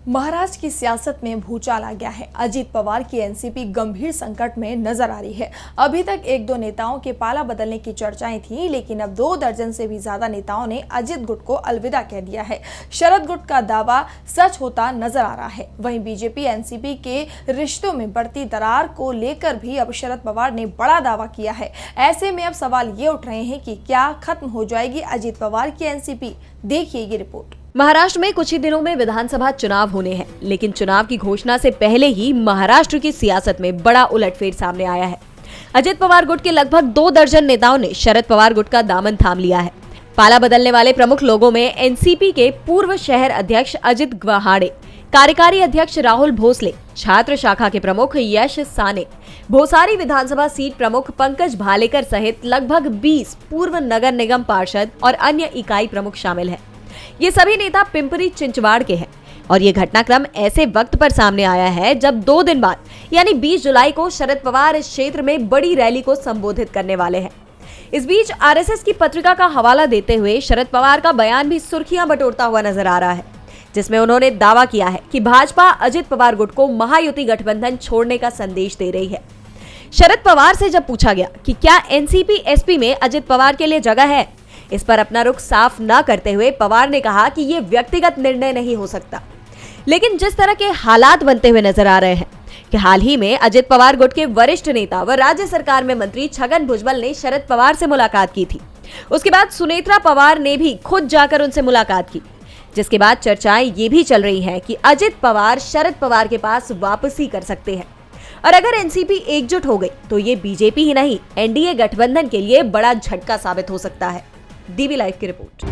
महाराष्ट्र की सियासत में भूचाल आ गया है। अजित पवार की एनसीपी गंभीर संकट में नजर आ रही है। अभी तक एक दो नेताओं के पाला बदलने की चर्चाएं थी, लेकिन अब 2 दर्जन से भी ज्यादा नेताओं ने अजित गुट को अलविदा कह दिया है। शरद गुट का दावा सच होता नजर आ रहा है। वहीं बीजेपी एनसीपी के रिश्तों में बढ़ती दरार को लेकर भी अब शरद पवार ने बड़ा दावा किया है। ऐसे में अब सवाल ये उठ रहे हैं कि क्या खत्म हो जाएगी अजित पवार की एनसीपी? देखिए ये रिपोर्ट। महाराष्ट्र में कुछ ही दिनों में विधानसभा चुनाव होने हैं, लेकिन चुनाव की घोषणा से पहले ही महाराष्ट्र की सियासत में बड़ा उलटफेर सामने आया है। अजित पवार गुट के लगभग 2 दर्जन नेताओं ने शरद पवार गुट का दामन थाम लिया है। पाला बदलने वाले प्रमुख लोगों में एनसीपी के पूर्व शहर अध्यक्ष अजित ग्वाहाडे, कार्यकारी अध्यक्ष राहुल भोसले, छात्र शाखा के प्रमुख यश साने, भोसारी विधानसभा सीट प्रमुख पंकज भालेकर सहित लगभग 20 पूर्व नगर निगम पार्षद और अन्य इकाई प्रमुख शामिल हैं। ये सभी नेता पिंपरी चिंचवाड़ के हैं और ये घटनाक्रम ऐसे वक्त पर सामने आया है जब 2 दिन बाद यानी 20 जुलाई को शरद पवार इस क्षेत्र में बड़ी रैली को संबोधित करने वाले हैं। इस बीच आरएसएस की पत्रिका का हवाला देते हुए शरद पवार का बयान भी सुर्खियां बटोरता हुआ नजर आ रहा है, जिसमें उन्होंने दावा किया है कि भाजपा अजित पवार गुट को महायुति गठबंधन छोड़ने का संदेश दे रही है। शरद पवार से जब पूछा गया कि क्या एनसीपी एसपी में अजित पवार के लिए जगह है, इस पर अपना रुख साफ न करते हुए पवार ने कहा कि ये व्यक्तिगत निर्णय नहीं हो सकता। लेकिन जिस तरह के हालात बनते हुए नजर आ रहे हैं कि हाल ही में अजित पवार गुट के वरिष्ठ नेता व राज्य सरकार में मंत्री छगन भुजबल ने शरद पवार से मुलाकात की थी। उसके बाद सुनेत्रा पवार ने भी खुद जाकर उनसे मुलाकात की, जिसके बाद चर्चाएं ये भी चल रही हैं कि अजित पवार शरद पवार के पास वापसी कर सकते हैं। और अगर एनसीपी एकजुट हो गई तो ये बीजेपी ही नहीं, एनडीए गठबंधन के लिए बड़ा झटका साबित हो सकता है। डीवी लाइव की रिपोर्ट।